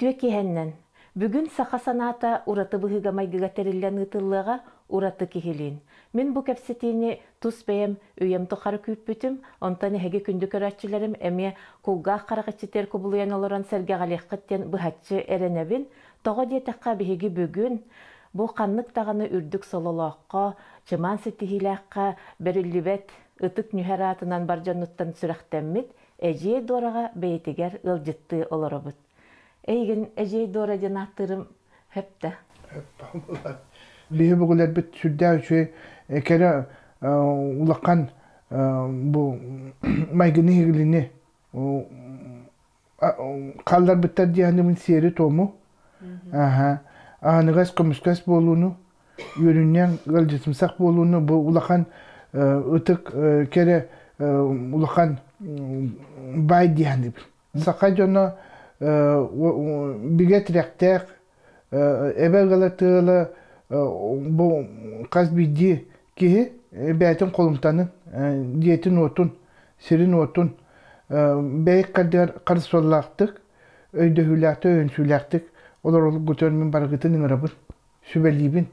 Үрдүе киһеннен. Бүгүн саха санаата ураты быһыга майгыга териллен ытыллыга ураты кихилин. Мен бу кепсетини тус бэм үйем тохары күйппүтүм, онтан эһеге күндү көрәтчилерим эме кулгаах карагачтер кубулуян олоран серге галехкыттен быхатчы эренебин, того диетакка биһиги бүгүн бу каннык таганы үрдүк сололоокко, чыман сетихилэкка бериллибет ытык нүхератынан баржануттан сүрэхтэммит, эжие дорага бейтигер ылжытты олоробут. Эйген эжей дора жанаттырым хөпті. Бейі бұғылар біт сүрдә үші кәрі ұлаққан майгыны егіліне қалдар біттар дейінімін сері тому. Ағанығас көміскас болуыны, өріннен ғалжысымсақ болуыны бұл ұлаққан ұтық кәрі ұлаққан бай дейінімін. Сақай жоны биге тиректек эбе галатыла бу казбиди ки бәтен колумтанын диетин отун сирин отун бәйк кадер карсоллактык өйдөһүләкте өнсүләктик олар гөтөрмөн баргытын ыңырабын сүбелибин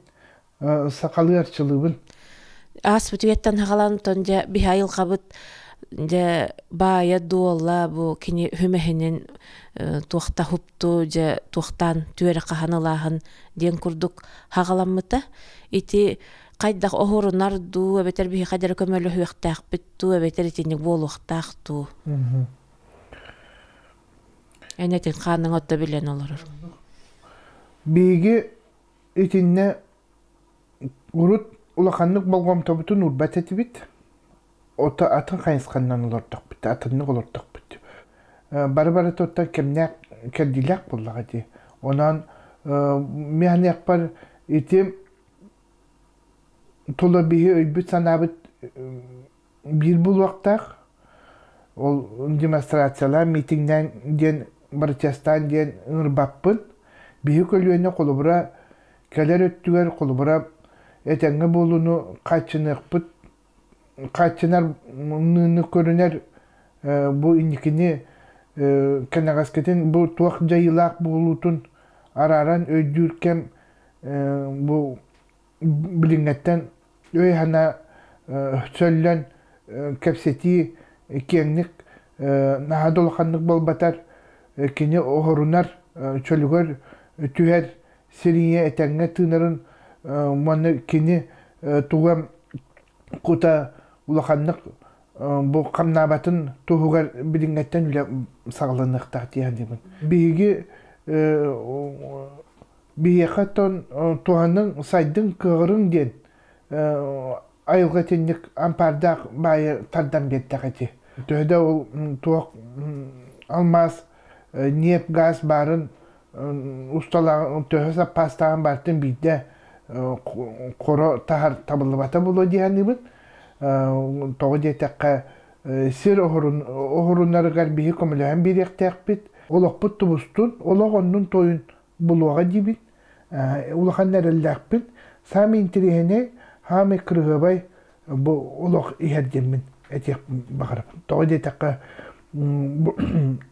сакалы арчылыбын аспытыяттан хагалан тонжа бихайыл кабыт же бая дуолла бу кини хүмехинин туохта хупту же туохтан түөрэ каханалаахын ден курдук хагаламмыта ити кайдак охорунар ду эбетер бихи кадер көмөлө хуяктаакпит ту эбетер итинник болуктаак ту энетин каның отто билен олорор биги итинне урут улаханнык болгом тобутун урбатетибит Ота атын қайысқаннан олортақ бітті, атынны олортақ бітті. Бары-бары тоттан кемнәк кәділәк боллаға де. Онан механек бар етем толы бейі өйбіт санабыт бір бұл уақтақ. Ол демонстрациялар, митингден ден, барчастан ден ұрбаппын. Бейі көлуіне қолыбыра, кәлер өттігер қолыбыра әтәңі болуыны қачынық бұт. Kaçınar nını körüner bu indikini kanagasketen bu tuak jayılak bulutun araran ödürken bu bilingetten öy hana söylen kapseti kendik nahadol kandık bol batar kini ohorunar çölüger tüher seriye etenge tınarın manı kini tuğam kuta Улаханнык бу камнабатын туһугар билингеттен үле сагланыкта тиәндибин. Биги хаттан туһанның сайдың кыгырын ден айылга тенник ампардак бай тардан беттәгәти. Төһдә ул туак алмаз нефть газ барын устала төһсә пастаган бартын бидә коро тахар табылбата було дигәнибин. Тоғы детекке сир оғырынарығар бейі көміліған беректәк бет. Олақ бұт тұбыстын, олақ онның тойын бұлуға дейбін. Олақан нәрілдәк бет. Сами интерегіне хамы кірғыбай олақ иердемін әтек бағырып. Тоғы детекке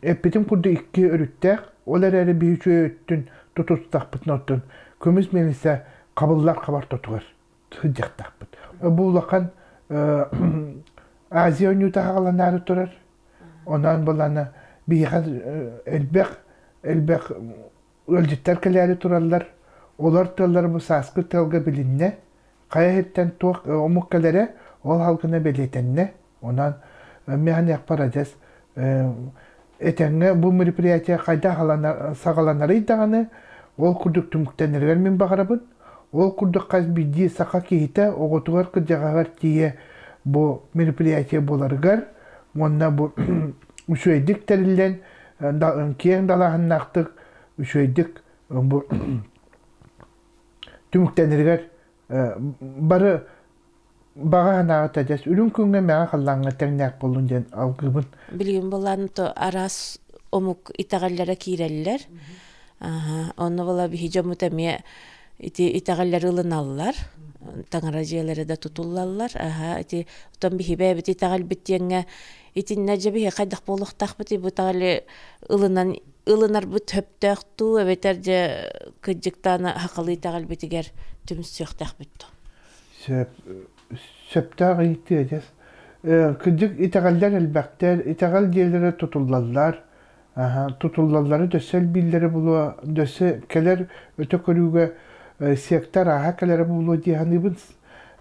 әппетім күрді ikki өріттәк. Олар әрі бейі чөй өттін тұтыстақ бұтын оттын. Көміз менісі қабыллар қабар тұтығыр. Тұхыдяқтақ бұт. Бұл олақан Азия өнюта хагаланары турар. Онан боланы бейхаз элбек өлжеттер кәләрі туралар. Олар тыллар бұл сасқы тылға білінне. Қая хеттен туақ омық кәләрі ол халқына белетенне. Онан механ яқпар ажас. Әтәңі бұл мероприятия қайда сағаланары идағаны ол күрдік түміктенергер мен бағарабын. Ол күрдік қаз биді сақа кейті оғытығар күрдіғағар тие бұл мероприятия боларығар. Онна бұл үшөйдік тәрілден кейін далағын нақтық үшөйдік бұл түміктенергер бары баға ғанағыт әжес. Үрін күнге мәға қаллаңға тәрнәк болуын ден алғыбын. Білген боланы арас омук итағаллара кейрелілер. Оны бола бихи жомутамия итағаллары ылыналылар. Таңара жиялары да тутуллалар. Утан бихи бәбіт итағал біттенге итинне жабихи қайдақ болуқтақ біті бұтағалы ылынан ылынар бут хөптөктү эбетер же кыджыктаны хакылы тагал битигер түмсөктак бүттү. Сөптәг итәдәс. Кыджык итәгалләр әлбәттә, итәгал җирләре тутуллалар. Тутуллалары дөсел билләре булу, дөсе келер өтө көрүгә сектор келер булу дигәнебез.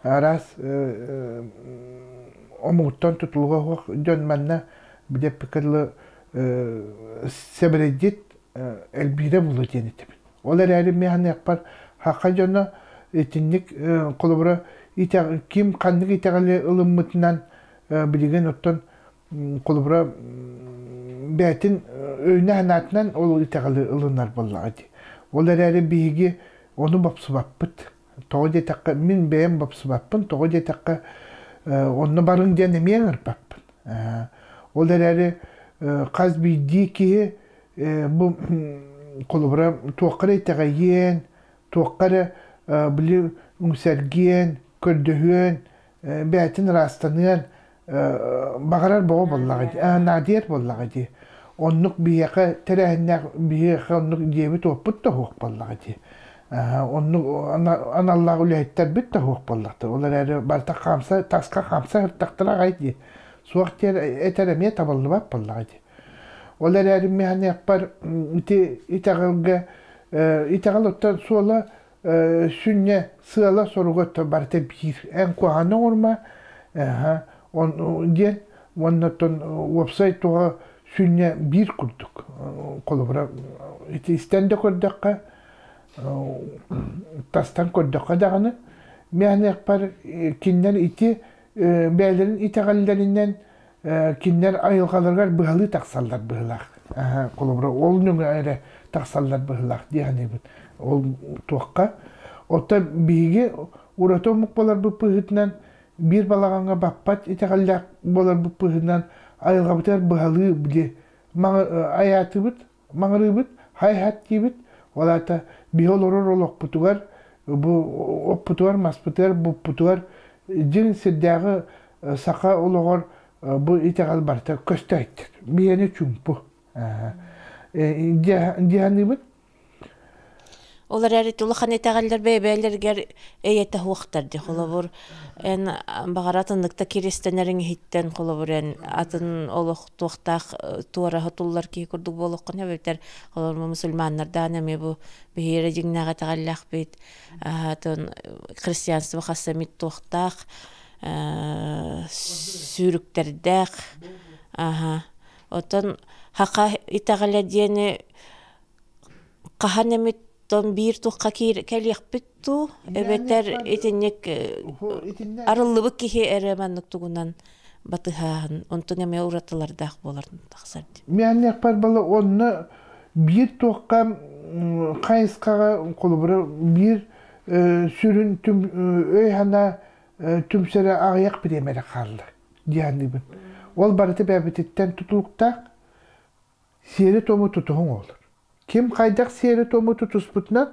Арас омуттан тутулга дөнмәнне билеп пикерле себредит элбире булу дигәнебез. Олар әле мәһәне япар хакка җаны этинник колыбыра ким кандык итәгале ылыммытынан билеген оттан колыбыра бәтин өйнә ханатынан ол итәгале ылынар буллагы. Олар әле биге оны бапсыбаппыт. Тоғыде таққа мен бәйім бапсыбаппын, тоғыде таққа оны барын дәне мен ырпаппын. Олар әле қаз бейді ке бұл қолыбыра тоққары етәғайен, тоққары білі үңсәрген, көрдіген, бәтін растанын бағарар боғы боллағы, надер боллағы. Онлық бейеқі тәрәхіннәқ бейеқі онлық дебі тоқпыт та хоқ боллағы. Аналлағы үләйттер бүт та хоқ боллақты. Олар әрі барта қамса, тасқа қамса ғырттақтыра ғайды. Суақ әтәрәме табылды бап боллағы. Олар әрі мәне яқпар итағал оттан суала сүнне сыала соруға барта бір. Ән қуағаны орма, ден, оннаттан вебсайтуға сүнне бір күрдік. Қолыбыра істенді көрдіққа, тастан көрдіққа дағаны. Мәне яқпар кеннер ити бәлерін итағалларынан киннер айылғаларғар бұғалы тақсалдар бұғылақ. Қолыбыра ол нүңі әрі тақсалдар бұғылақ дегені бұд. Ол туаққа. Отта бейге ұраты омық болар бұл бұғытынан бір балағанға баппат итағаллақ болар бұл бұғытынан айылға бұтар бұғалы бұде. Аяты бұд, маңыры бұд, хайхат кей бұд. Олата бейол орыр ол оқпытуғар, оқпытуғар, маспытуғар, бұппытуғар. Жын сірдәғы сақа олығар bu итағал барта көсті айттыр. Бейені чүмпу. Дияны бұд? Олар әрі тұлыған итағалдар бәйбәлергер әйеті хуқтарды. Қолы бұр бағаратындықта керестенерін хиттен қолы бұр атын олық туқтақ туара хатуллар кей күрдік болуқын әбеттер. Қолы бұр мұсылманлардан әме бұ бейері жіңнағы тағаллақ бейт. Христианство қасамет туқтақ. Сүйріктердәк. Отын хақа итағаля дені қахан әметтен бір тұққа кәліқ бүтту, әбеттер етінек арылыбық кеге әріманлық тұғынан батыған, онтың әме ұратылардақ болардың тақсарды. Мен әқпар балы оны бір тұққа қайысқаға қолыбыры бір сүрін өй хана түмсері ағаяқ біремері қалды. Дияны бұн. Ол барыты бәбітеттен тұтылықтақ сері томы тұтуғын olur. Кем қайдақ сері томы тұтыс бұтынан,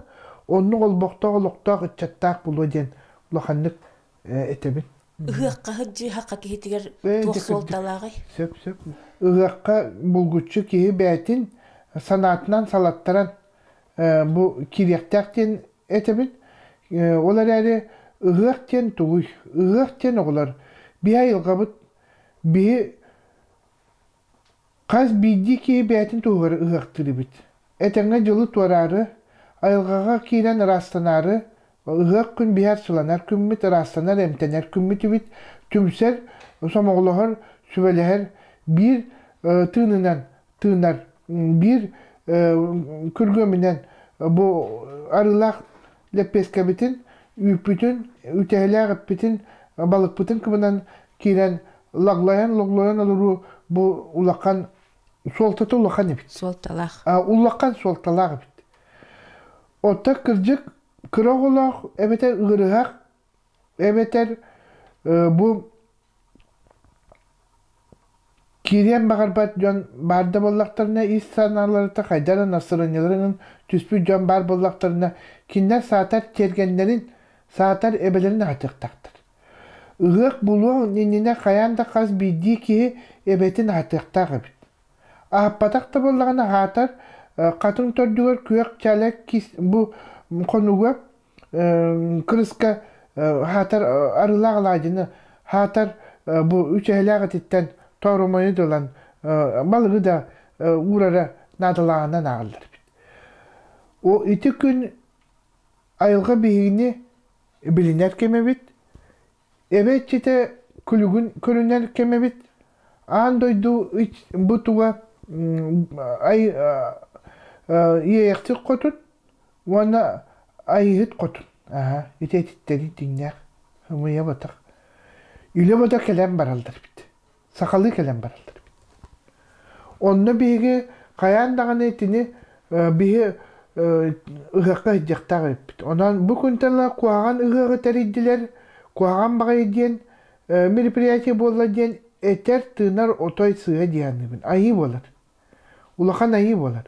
оның ол боқтақ-олықтақ үтчаттақ бұлу ден ұлақанлық әтебін. Үғаққа хүджі хаққа кейтігер тоқ солталағай? Сөп. Үғаққа бұлгүтші кейі бәтін санатынан салаттаран бұл керектақтен әтебін. Олар әрі Үғақтен тұғый, үғақтен оғылар. Бі айылға бұд, бі қаз бейді кей бәтін тұғыр үғақтыры бұд. Әтіңі жылы туарары, айылғаға кейлен растанары, үғақ күн бияр сыланар күммет, растанар әмтенер күмметі бұд. Түмсер, сомоғылығыр, сүбәләр, бір тыңынан тыңнар, бір күргөмінен бұл арылақ ләппеске бітін, үппүтін, үтәләғіп бітін, балық бітін кімінен кейлен лағлаян алыру бұл ұлаққан, солтаты ұлаққан ебіт. Солталақ. Ұлаққан солталақ ебіт. Отта кіржік, кірақ ұлақ, әбетер ұғырығақ, әбетер бұл Кириян бағарбат жон барды боллақтарына ис саналарыта қайдары насыранелерінің түспі жон бар боллақтарына кинер саатар тергенлерін саатар эбелерін атықтақтыр. Үғық бұлуы неніне қаянда қаз бейді ке эбетін атықтағы бит. Аппатақты боллағына хатар Katın tördüğür kuyak çalak kis bu konuğa kırıska hatar arılağlacını hatar bu üç ehlagat itten torumayı dolan balığı da uğrara nadalağından ağırlar. O iti gün ayılga bihini biliner kemebit. Evet çite kulügün körünler kemebit. Andoydu bu tuğa ay yektik kotun. Wana ay hit kotun. Aha, ite titleri dinler. Hımıya batak. İle batak kelem baraldır bit. Sakalı kelem baraldır bit. Onunla biri kayan dağın etini biri ıhakka hidecektar bit. Ondan bu kuntala kuağan ıhakı teriddiler. Kuağan bağı diyen meripriyatı bolla diyen eter tığınar otoy sığa diyenli bin. Ayı bolar. Ulakan ayı bolar.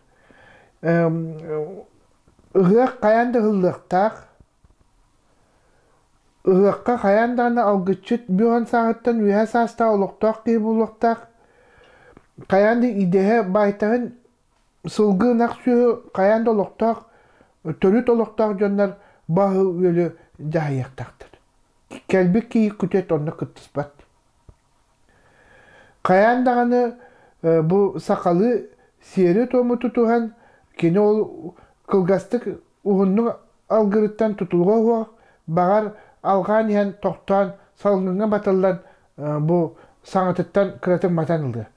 Ihak kayan da hıllıqtaq. Ihakka kayan dağına algıçıt bir an sağıttan üye sasta oluqtaq gibi oluqtaq. Kayan da idehe baytağın sılgı naqsuyu kayan da oluqtaq. Törüt oluqtaq jonlar bağı ölü dahiyaqtaqtır. Kelbik ki kütet onu kıtıspat. Kayan dağını bu sakalı siyeri tomu tutuhan kini ol kılgastık uğunun algırıttan tutulga huwa bağar algan yan toqtan salgınga batıldan bu sangatıttan kıratın matanıldı.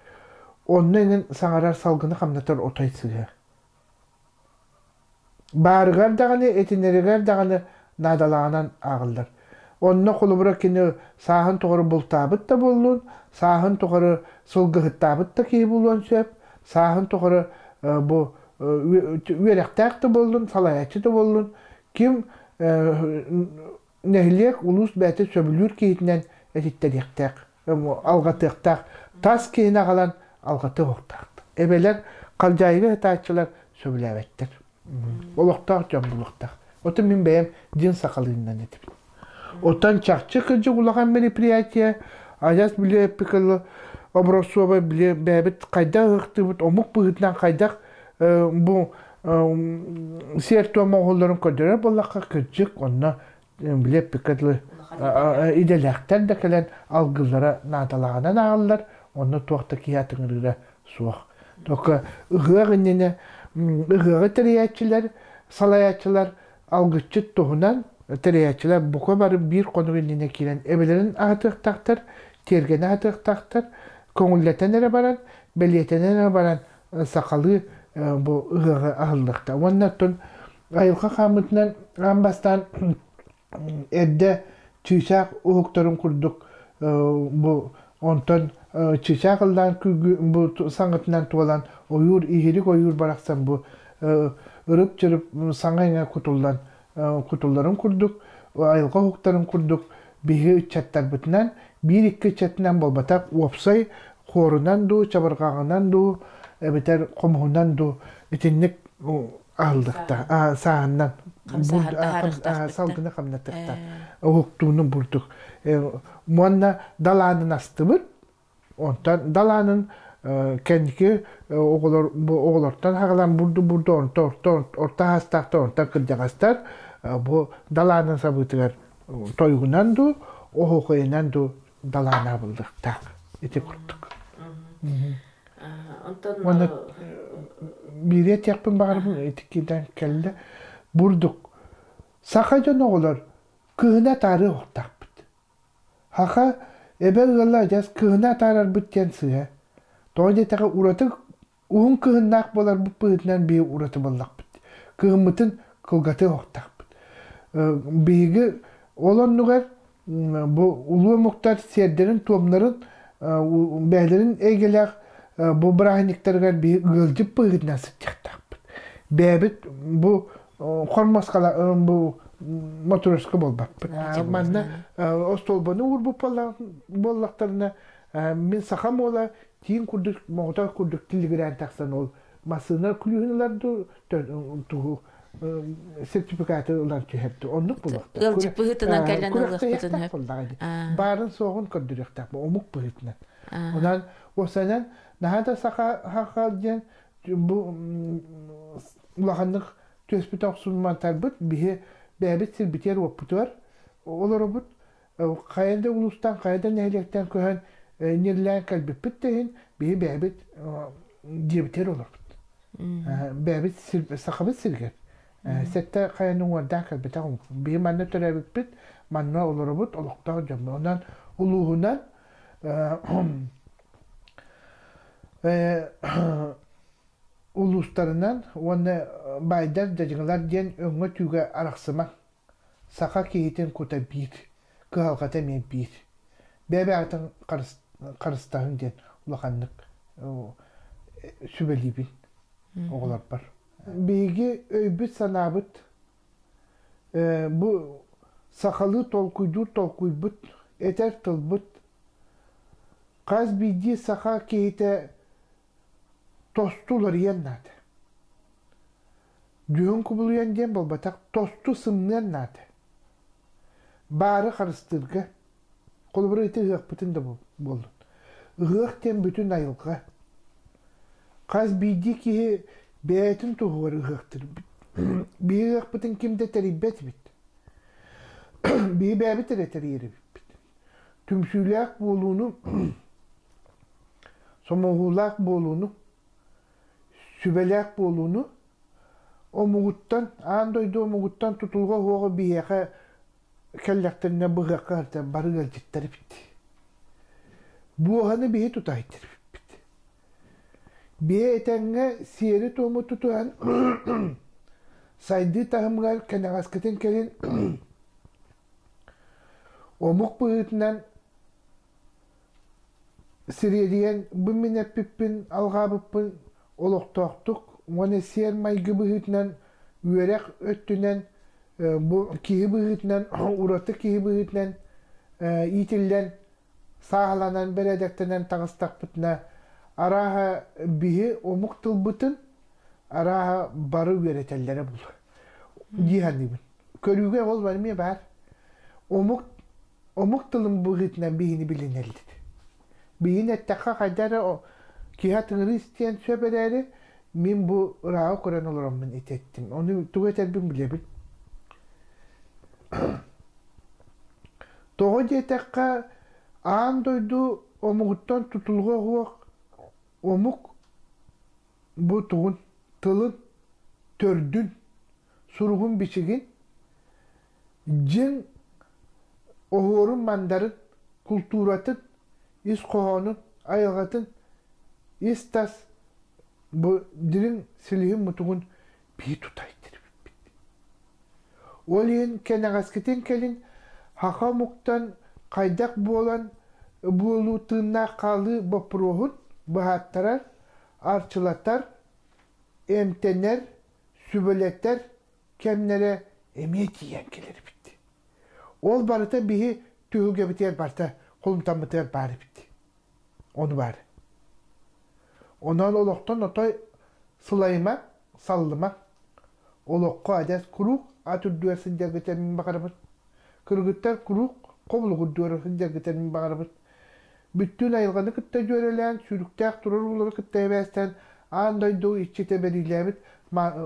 Onun sangarar salgını kamnatır otaysıga. Bağırgar dağını etinerigar dağını nadalağınan ağıllar. Onunla kulubura kini sahın toğru bultabıt da buldun, sahın toğru sılgıhıttabıt da ki buldun söp, sahın toğru bu üyerektak da buldun, salayatçı da buldun. Kim nehliyek ulus bәті söbülür keyitinden etitteriyektak, algatıqtak, tas keyine kalan algatı oqtaq. Ebeler kalcaylı hıtaççılar söbülevettir. Oluqtaq, jambuluqtaq. Otu min bəyəm din sakalından etip. Otan çakçı kırcı ulağan meripriyatiya, ayas bile pikirli obrosuva bile bäbit kayda hıqtı bit, omuk bıhıtlan kaydak bu sertoma oğulların ködürer bollaqqa kırcık, onna bile pikirli idelekten de kelen algılara nadalağından ağırlar, onu tuaqta kiyatınırıra suaq. Doka ıhığa innene, ıhığa teriyatçılar, salayatçılar algıççı tohunan teriyatçılar bu kadar bir konu innene kiren ebelerin atıqtaqtır, tergene atıqtaqtır, konuletenere baran, belyetenere baran sakalı bu ıhığa ahıllıqta. Ondan ayılqa kamıtından ambastan edde çiçak uğuktarın kurduk bu ondan çiçakıldan bu sanatından tuğalan oyur, ihirik oyur baraksan bu ırıp çırıp sanayına kutulların kurduk, ayılqa uğuktarın kurduk, bihi çattar bütünen, bir iki çatinden bol batak, opsay korundan du, çabarqağından du, biter komuğundan du, itinlik ahıldıqta, sağından. Salgına kamnatıqta. Uğuktuğunu burduk. Muanna dalanın astıbır. Ondan dalanın kendiki oğulortan haqalan burdu orta hastaqta orta kırcaqastar. Bu dalanın sabıtıgar toygunan du, oğuqayınan du dalana buldukta. Eti kurduk. Ondan bir et yapın bağırımın etikiden kelle burduk. Sakacan oğullar kığına tarı ortak bit. Haka ebe ığılacağız kığına tarar bitten sığa. Doğru tağı uğratık uğun kığınak bolar bu pığıtından bir uğratı bollak bit. Kığımıtın kılgatı ortak bit. Bilgi olan nugar bu ulu muhtar serderin tomların beylerin egeler bu brahiniklerger bir gılcıp pığıtından sıçacak bit. Bebit bu kormaskala bu motorska bolbap. Manna ostolbanu uğur bu bollaklarına min sakam ola tiyin kurduk, motor kurduk tilgiren taksan ol. Masınlar kulühünler du sertifikatı olan hepti. Onluk bollakta. Gılcıp bıhıtından kellen ılık bıtın hep. Barın soğun kurduruk tak. Omuk bıhıtına. Ondan o senen nahada saka haka diyen bu ulaqanlıq töspüt oqsunmantar bud bihe bäbit silbiter opputar. Olar bud qayda ulustan qayda nählekten köhen nirlän kalbipit dehin bihe bäbit dibiter olar. Bäbit saqabit silger. Sette qayanın wardan kalbitağım. Bihe manna törabit manna olar bud oloqta jamma. Ondan uluğunan uluslarından onu baydar dacılar diyen öngö tüge araqsıma saqa kehitin kuta bir kıhalqata men bir bebe atın qarıstahın diyen ulaqanlık sübelibin oğlar var. Begi öybüt sanabıt bu saqalı tolkuybut eter tılbıt qaz bidi saqa kehite tostular yennadı. Düğün kubuluyan diyen balbatak tostu sımlayan nadı. Barı qarıstırgı. Koluburu iti ığıq bütün de boldun. Iğıq ten bütün ayılgı. Qaz bidi ki beytin tuğu var ığıqtır. Bir ığıq bütün kimde teribet bit. Bir beybi tereteri yeri bit. Tümsülak bolunu somoğulak bolunu sübelak bolunu o muğuttan andoydu o muğuttan tutulga hoğu biyeğe kellekterine bığa qarta barı gelcetleri bitti. Bu hanı biye tutaydır bitti. Biye etenge siyeri tomu tutuyan saydı tahımlar kenegasketen kelin omuk bığıtından sirediyen bu mineppippin algabıppin oloqtoqtuk ona siyer maygı bığıtından üyerek öttünen bu kihi bığıtından uratı kihi bığıtından itilden sağlanan beredektenen tağıstakpıtına araha bihi omuk tılbıtın araha barı üyeretellere bul. Cihanibin. Körüge olmadı mı bar? Omuk tılın bığıtından bihini bilineldi. Bihin ettekka kadar o kihatın Hristiyan söbeleri min bu rağı Kur'an olurum ben itettim. Onu tuğetel bin bilebil. Doğu cetekka ağın doydu omuktan tutulgu huak omuk bu tuğun tılın tördün surgun biçigin cin oğurun mandarın kulturatın is kohonun ayğatın istas bu dilin silihim mutuğun bir tutaydır. Olin kenagasketin kelin haqa muktan qaydak bolan bolu tığına qalı boprohun bahattarar arçılatar emtener sübületler kemlere emiyet yiyen gelir bitti. Ol barıta bihi tühüge biter barta kolumtan biter bari bitti. Onu bari. Ondan oloqtan otay sılayma, sallama. Oloqqa adas kuruk, atır duyarsın dergeten min bakarabır. Kırgıtlar kuruk, kovluğu duyarsın dergeten min bakarabır. Bütün ayılganı kıtta görelen, sürüktak durur uları kıtta ebestten, andaydı iççete berilemit,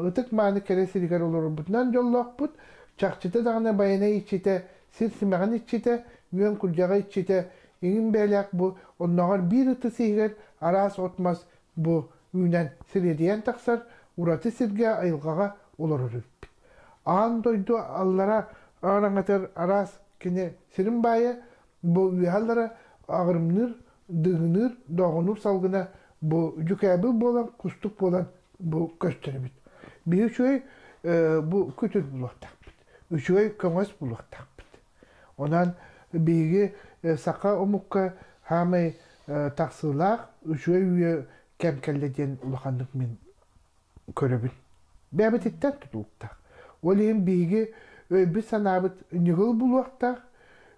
ıtık mani kere sirigar olur. Bundan yollaq bud, çakçıta dağına bayana iççete, silsimağın iççete, müyen kurcağa iççete, İngin belak bu, onlara bir ıtı sihir, aras otmaz bu ünen sirediyen taksar, uratı sirge ayılgağa olur. Ağın doydu allara ağırangatır aras kine sirin baya, bu üyehallara ağırımnır, dığınır, doğunur salgına bu cükabil bolan, kustuk bolan bu gösteribit. Bir şey bu kütür bulaktak bit. Üçüy kömöz bulaktak bit. Ondan bilgi saqa omukka hamay taksılaq, üçüy üye kemkellediyen ulaqanlık min köröbün. Bäbetitten tutuluktak. Olin bilgi bir sanabıt nigıl bulaktak,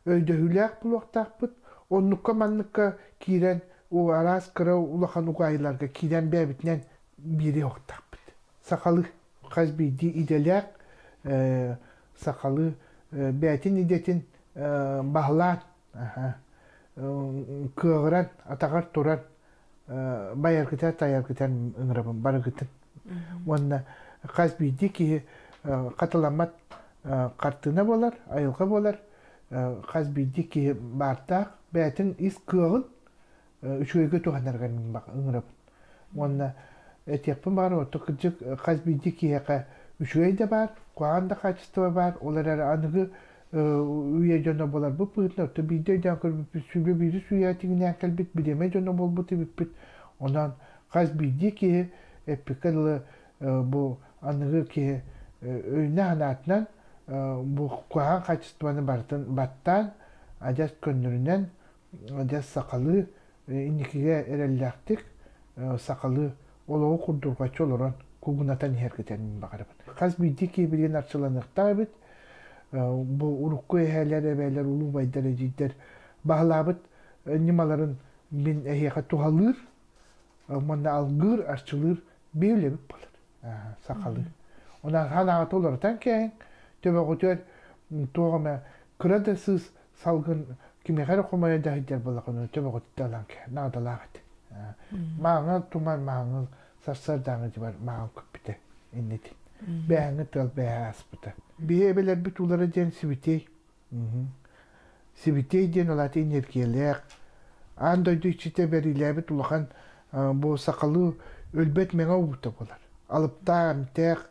öydöhülak bulaktak bit. Onnukka mannukka kiren o aras kıra ulaqan uqaylarga kiren bäbitnen biri yoqtak bit. Saqalı qaz bidi idelak, saqalı bätin idetin bahlan, kığıran, atağar turan байаргытар таяргытар ыңырабын барыгытын. Онна қаз бейді ки қатыламат қартына болар, айылға болар. Қаз бейді ки бартақ бәтін ис кығын үшөйге туғанарған ыңырабын. Онна әтекпін бар, отықыджық қаз бейді ки үшөй де бар, қоған да качество бар, олар анығы үйе жона болар. Бұл бұғытна, өтті бейді өйден көрбіп, сүбе бейді сүйе тігіне әкелбет, бідеме жона бол бұты біппет. Онан қаз бейді ки әппекілі бұл анығы ки өйіне анатынан бұл қоған качествоны баттан, ажас көндірінен, ажас сақалы, инекеге әрелләқтік, сақалы олығы құрдырғачы олыран күгінатан әркетерін бағарабын. Қаз бейді ки білген арчыланықтағы бет, бұл ұрыққы әхәлер, әбәлер, ұлы байдар, әжейдер бағылабыт немаларын мен әйеға туғалыр, мұнда алғыр, арчылыр, бейлебіп болыр, сақалыр. Онан ханағат олардан кейін, төбе құтер туғама күрады сыз салғын кемеғар құмайы дағыдер болақыны төбе құтты алан кейін, нағдалағыт. Маңы туман маңы сарсар даңы бар, маңы көппіті, еннеті. Бәңі тал бәңі аспыты. Бие белер бүт улары ден сибитей. Сибитей ден олаты энергиялық. Андойды чите бериләбіт улахан бұл сақалы өлбет меңа ұбыты болар. Алыпта әмтәқ,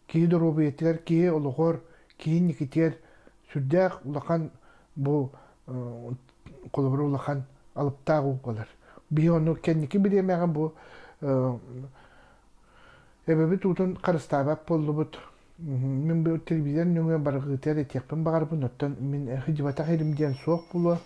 кейі дұрубы етігер, кейі олығыр, кейі некетер, сүрдәқ улахан бұл қолыбыр улахан алыпта ұғы болар. Бие оны кәнекі біремәған бұл Эбебит утун карыстабап болду бут. Мен бу телевизор нүңө баргытер этекпин багарбын оттон мен хижбата херимден соок булу.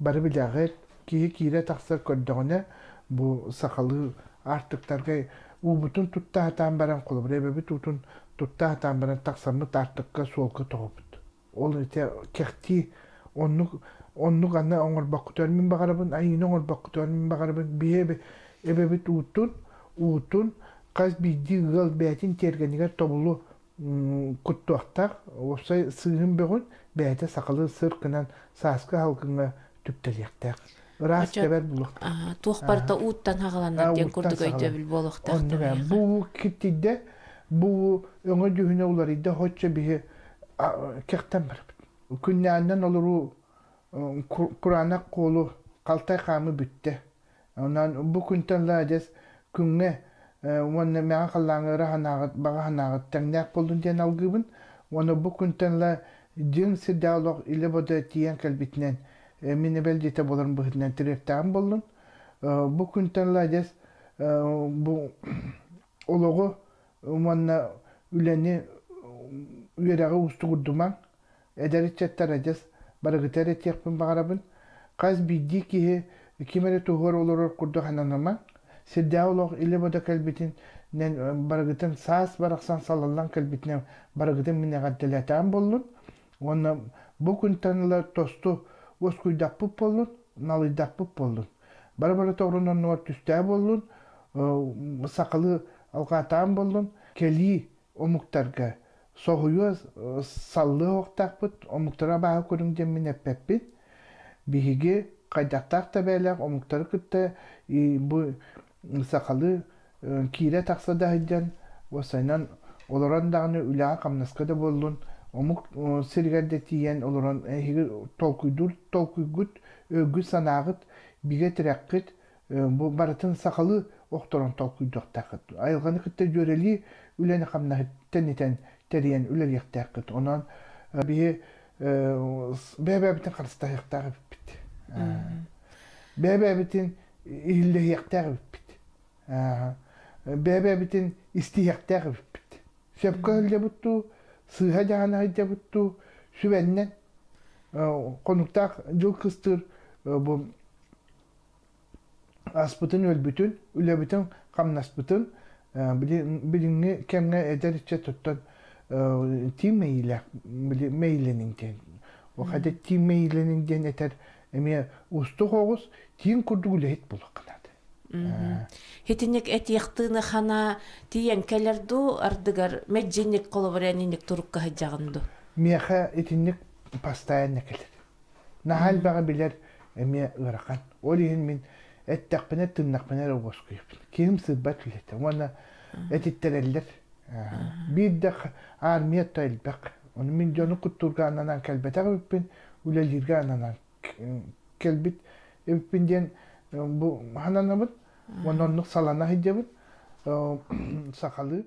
Бары билягы кире таксыр көрдөгөнө бу сакалы артыктарга убутун тутта атан баран колубур. Эбебит утун тутта атан баран таксамы артыкка соолку тогупут. Ол эте кехти онну гана оңорбаккытөр мен багарбын, айын оңорбаккытөр мен багарбын. Бие эбебит утун қаз бейді ғыл бәтін тергенігер тобылу күттуақтақ, осай сығын бөғін бәті сақылы сыр кынан сасқы халқыңа түптелектақ. Рас кәбәр бұлықтақ. Туақпарда уыттан хағаландар ден күрдік өйді біл болықтақ. Бұл кеттейді, бұл өңі дүйіне оларыйды хотша бейі кектен барып. Күнне аннан олыру Құранақ қолу қалтай қамы бүтті. Бұл күнтен ләдес күнге оны мәға қаллаңыры баға ханағыт тәңнәк болдың ден алғыбын. Оны бұл күнтенлі дөң сірдәулық үлі боды тиен кәлбетінен мені бәлдеті боларын бұғытынан тіректағын болдың. Бұл күнтенлі әдес олығы оны үләні үйерағы ұсты күрдіман. Әдәрітчеттер әдес барығытар етекпін бағарабын. Қаз бейді кейі кемері тұғыр олырыр күрді хананаман. Сиддәулық илі бода кәлбетін барығытын саас барақсан салалан кәлбетінен барығытын мен әғадділәтән болын. Оны бұл күнтанылар тосты өз күйдақ бұп болын, налыйдақ бұп болын. Бары-бары тоғырын онуар түстә болын, сақылы алғатан болын, кәлі омуқтарға соғыйы саллы оқтақ бұд, омуқтара баға көріңден мен әппәппен. Бейге қайдақтақ та бәләқ, омуқтары күтті бұл сақалы кире тақса да хайдан, осайнан оларан дағыны үліға қамнасқа да болын, омуқ сіргәрді тиен оларан толкүйгүт, өгі санағыт, биге тірәққіт, барытын сақалы оқтаран толкүйдіқтақыт. Айылғаны күтті жөрелі үләні қамнағыттен етен тәріен үлер ектақыт. Онан бие бәбәбітін қарыстағықтағы біппіт. Бәбәбітін ihille yekter bit. Bebe isti yekter bit. Şapkalı buttu, sıha cana buttu, süvennen. Konuktak jol kıstır bu aspıtın ölbütün, ülebütün kamnaspıtın bilinge kemne ederçe tuttan tim meyleningen. O kadar tim meyleningen eter eme ustu hoğuz tim kurduğuyla hit bulakanadı. Hetinek et yaktığını hana tiyen kelerdu ardıgar meccenik kolaboraninik turukka hacağındu. Miyaha etinek pastayan nekeler. Nahal bağa biler eme ırakan. Olihin min Ettaqpene tırnaqpene roboskuyup. Kim sıbbat lete. Ona etittereller. Bir de armiya taylbaq. Onu min jonu kutturgananan kelbete öppün. Ulelirgananan kelbit öppün diyen bu hananabın. Onun salana hicabın. Sakalı.